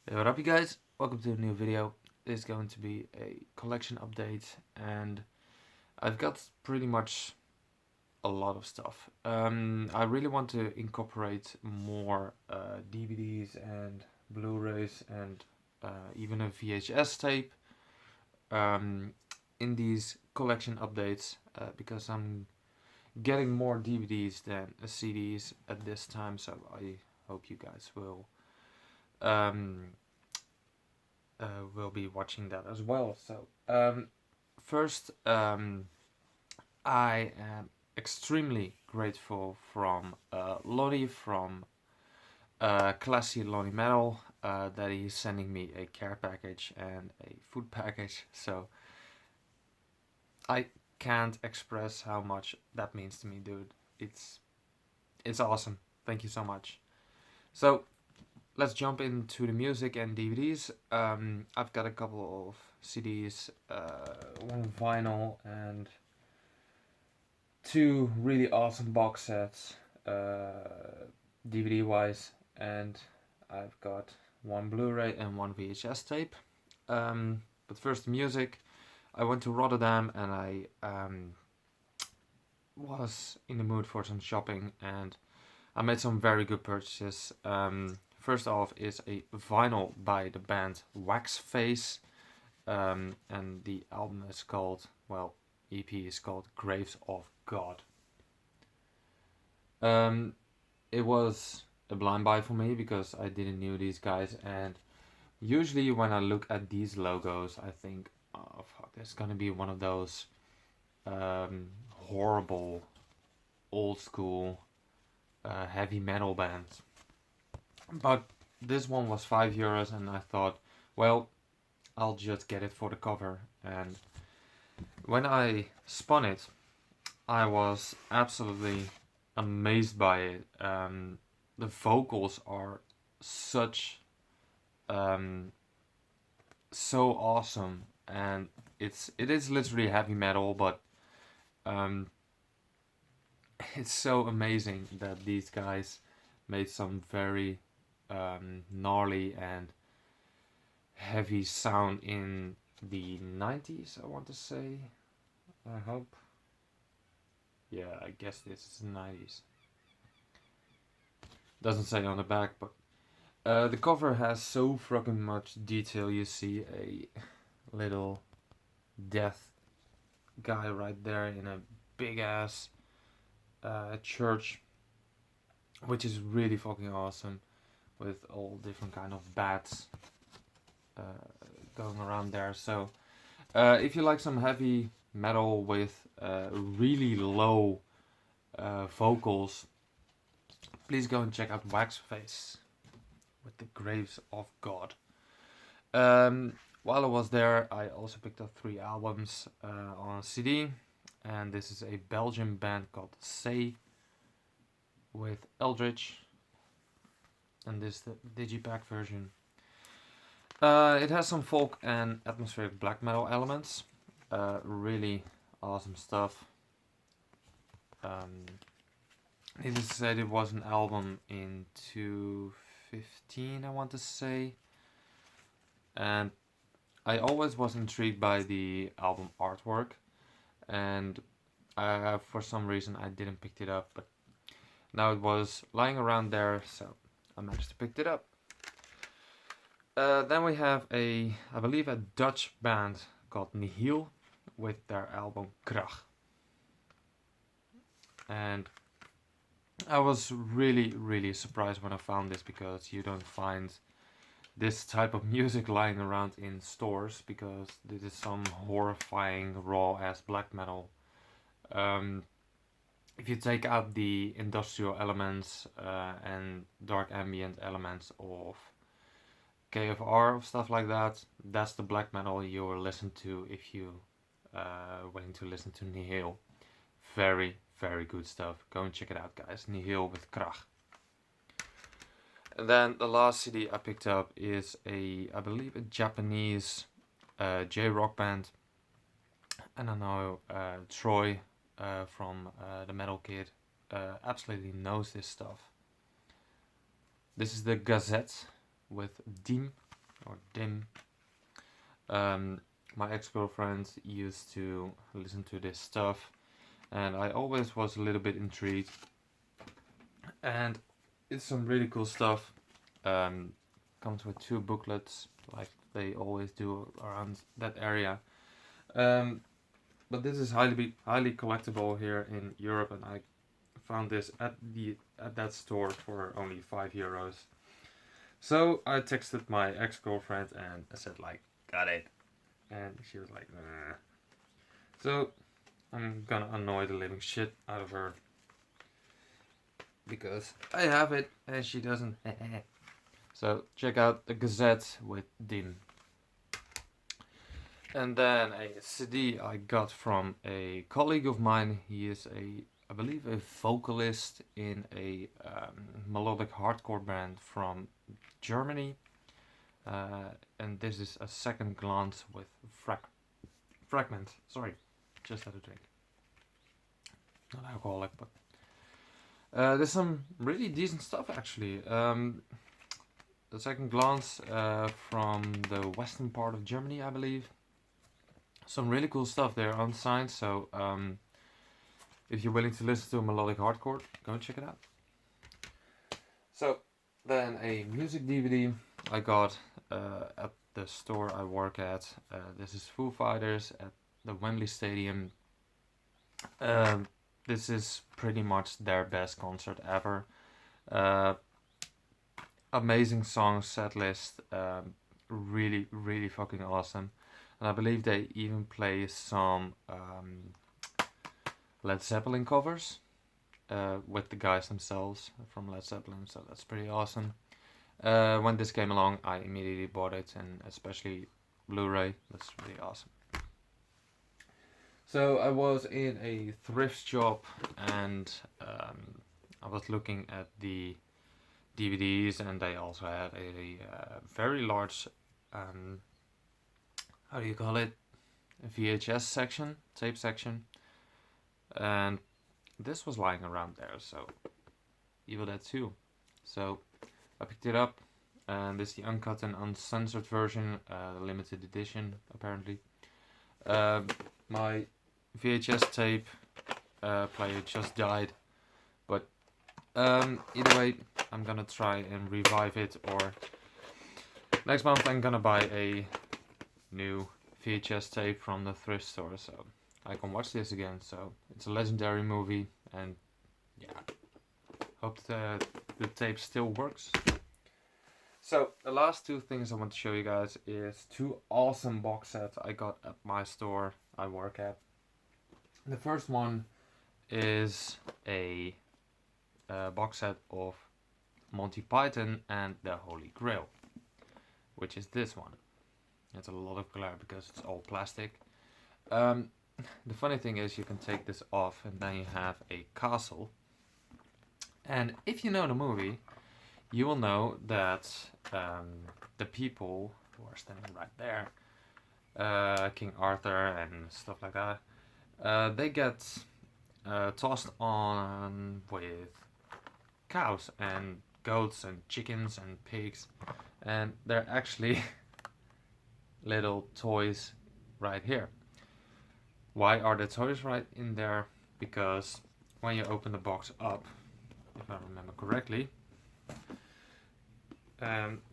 Hey, what up you guys? Welcome to a new video. This is going to be a collection update and I've got pretty much a lot of stuff. I really want to incorporate more DVDs and Blu-rays and even a VHS tape um, in these collection updates because I'm getting more DVDs than CDs at this time, so I hope you guys um, will be watching that as well. So, first, I am extremely grateful from Lonnie from Classy Lonnie Metal that he's sending me a care package and a food package. So, I can't express how much that means to me, dude. It's awesome. Thank you so much. So, let's jump into the music and DVDs. I've got a couple of CDs, one vinyl, and two really awesome box sets, DVD wise, and I've got one Blu-ray and one VHS tape. But first, the music. I went to Rotterdam and I was in the mood for some shopping, and I made some very good purchases. First off is a vinyl by the band Waxface, and the album is called, well, EP is called Graves of God. It was a blind buy for me because I didn't know these guys, and usually when I look at these logos, I think, oh fuck, there's gonna be one of those horrible, old school heavy metal bands. But this one was €5, and I thought, well, I'll just get it for the cover. And when I spun it, I was absolutely amazed by it. The vocals are such so awesome, and it is literally heavy metal, but um, it's so amazing that these guys made some very gnarly and heavy sound in the 90s, I want to say. I hope. Yeah, I guess this is the 90s. Doesn't say on the back, but the cover has so fucking much detail. You see a little death guy right there in a big ass church, which is really fucking awesome, with all different kind of bats uh, going around there. So if you like some heavy metal with really low vocals, please go and check out Waxface with the Graves of God. While I was there, I also picked up 3 albums on CD, and this is a Belgian band called Say with Eldritch, and this is the digipack version. It has some folk and atmospheric black metal elements. Really awesome stuff. Needless to say, it was an album in 2015, I want to say. And I always was intrigued by the album artwork. And for some reason, I didn't pick it up. But now it was lying around there, so I managed to pick it up. Then we have I believe, a Dutch band called Nihil with their album Krach. And I was really, really surprised when I found this, because you don't find this type of music lying around in stores, because this is some horrifying raw ass black metal. If you take out the industrial elements and dark ambient elements of KFR or stuff like that, that's the black metal you will listen to if you willing to listen to Nihil. Very, very good stuff. Go and check it out, guys. Nihil with Krach. And then the last CD I picked up is I believe, a Japanese J-rock band. And I know Troy from the Metal Kid absolutely knows this stuff. This is the Gazette with Dim. or dim. Um, my ex-girlfriend used to listen to this stuff, and I always was a little bit intrigued. And it's some really cool stuff. Comes with 2 booklets, like they always do around that area. Um, but this is highly collectible here in Europe, and I found this at that store for only €5. So I texted my ex-girlfriend and I said like, got it, and she was like, nah. So I'm gonna annoy the living shit out of her because I have it and she doesn't. So check out the Gazette with Dim. And then a CD I got from a colleague of mine. He is I believe, a vocalist in a melodic hardcore band from Germany. And this is A Second Glance with Fragment. Sorry, just had a drink. Not alcoholic, but there's some really decent stuff actually. The Second Glance from the western part of Germany, I believe. Some really cool stuff there unsigned, so if you're willing to listen to melodic hardcore, go and check it out. So then a music DVD I got at the store I work at. This is Foo Fighters at the Wembley Stadium. This is pretty much their best concert ever. Amazing song set list. Really fucking awesome. And I believe they even play some Led Zeppelin covers with the guys themselves from Led Zeppelin, so that's pretty awesome. When this came along, I immediately bought it, and especially Blu-ray, that's really awesome. So I was in a thrift shop, and I was looking at the DVDs, and they also had a very large, how do you call it, a VHS section, tape section, and this was lying around there, so Evil Dead 2. So I picked it up, and this is the uncut and uncensored version, limited edition apparently. My VHS tape player just died, but either way, I'm gonna try and revive it, or next month I'm gonna buy a new VHS tape from the thrift store, so I can watch this again. So it's a legendary movie, and yeah, hope the tape still works. So the last 2 things I want to show you guys is 2 awesome box sets I got at my store I work at. The first one is a box set of Monty Python and the Holy Grail, which is this one. It's a lot of glare because it's all plastic. The funny thing is you can take this off and then you have a castle. And if you know the movie, you will know that the people who are standing right there, King Arthur and stuff like that, they get tossed on with cows and goats and chickens and pigs, and they're actually little toys right here. Why are the toys right in there? Because when you open the box up, if I remember correctly,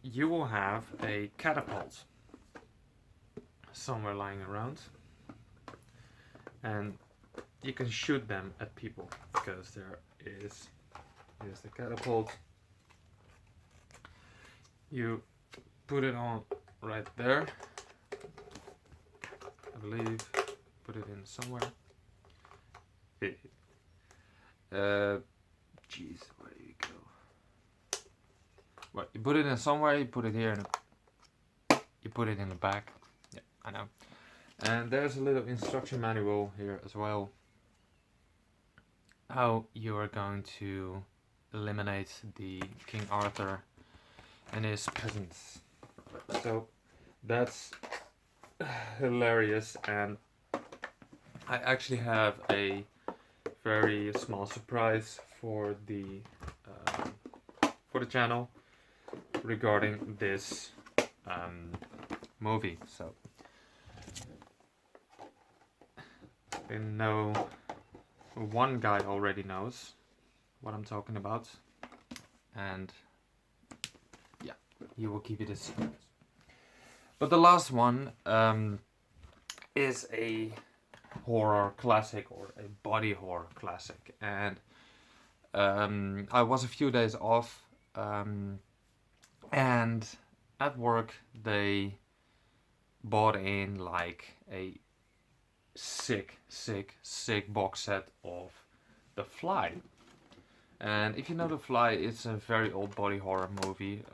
you will have a catapult somewhere lying around, and you can shoot them at people because here's the catapult. You put it on right there, I believe. Put it in somewhere. Jeez, where do you go? Well, you put it in somewhere. You put it here, and you put it in the back. Yeah, I know. And there's a little instruction manual here as well. How you are going to eliminate the King Arthur and his peasants. So that's hilarious, and I actually have a very small surprise for the channel regarding this movie. So I know one guy already knows what I'm talking about, and yeah, he will keep it a secret. But the last one is a horror classic, or a body horror classic, and I was a few days off, and at work they bought in like a sick box set of The Fly. And if you know The Fly, it's a very old body horror movie,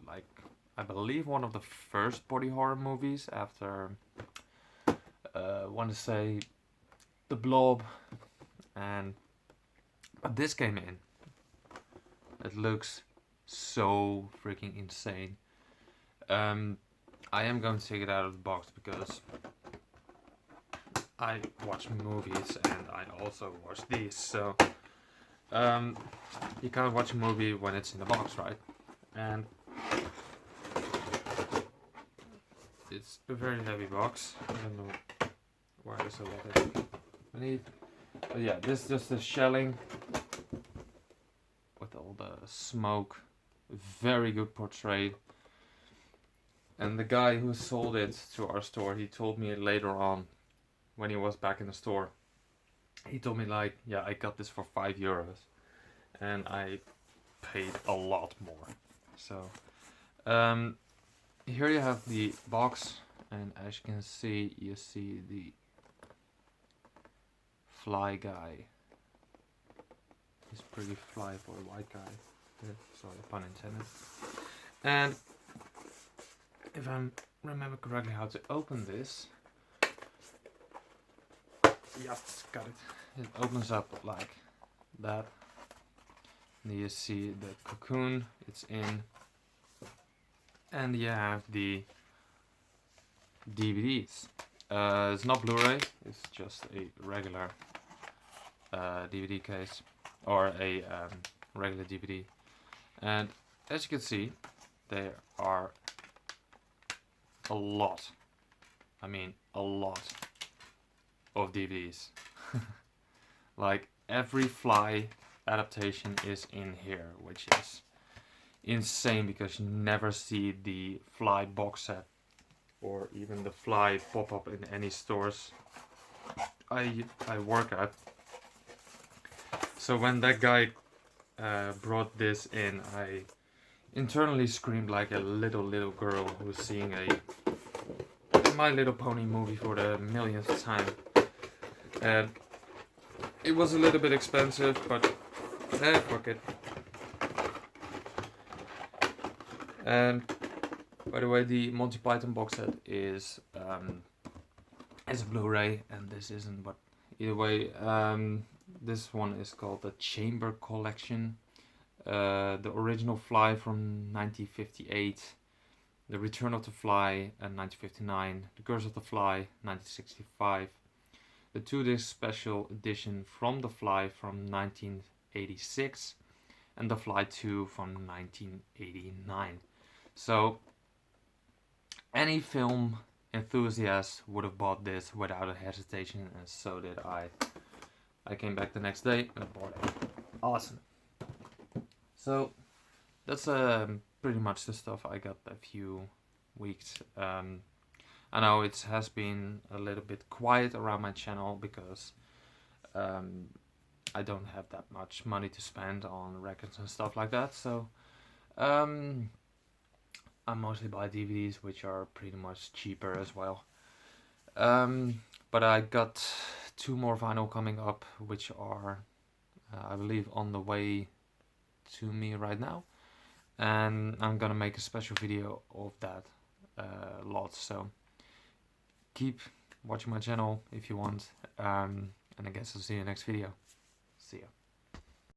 like I believe one of the first body horror movies after, I want to say, The Blob, and but this came in. It looks so freaking insane. I am going to take it out of the box because I watch movies and I also watch these, so you can't watch a movie when it's in the box, right? And it's a very heavy box. I don't know why it's so heavy. But yeah, this is just the shelling with all the smoke. Very good portrait. And the guy who sold it to our store, he told me later on, when he was back in the store, he told me like, yeah, I got this for €5, and I paid a lot more. So here you have the box, and as you can see, you see the fly guy. He's pretty fly for a white guy. Sorry, pun intended. And if I remember correctly how to open this, yes, got it. It opens up like that. And you see the cocoon it's in, and you have the DVDs. It's not Blu-ray, it's just a regular DVD case, or a regular DVD. And as you can see, there are a lot, I mean a lot of DVDs. Like every Fly adaptation is in here, which is insane because you never see the Fly box set or even the Fly pop up in any stores I work at. So when that guy brought this in, I internally screamed like a little girl who's seeing a My Little Pony movie for the millionth time. And it was a little bit expensive, but fuck it. And by the way, the Monty Python box set is a Blu-ray, and this isn't. But either way, this one is called the Chamber Collection. The original Fly from 1958, The Return of the Fly in 1959, The Curse of the Fly 1965, the 2-disc special edition from The Fly from 1986, and The Fly 2 from 1989. So any film enthusiast would have bought this without a hesitation, and so did I. I came back the next day and I bought it. Awesome. So that's pretty much the stuff I got a few weeks. I know it has been a little bit quiet around my channel because I don't have that much money to spend on records and stuff like that. So I mostly buy DVDs, which are pretty much cheaper as well. But I got 2 more vinyl coming up, which are, I believe, on the way to me right now. And I'm gonna make a special video of that lot. So keep watching my channel if you want. And I guess I'll see you in the next video.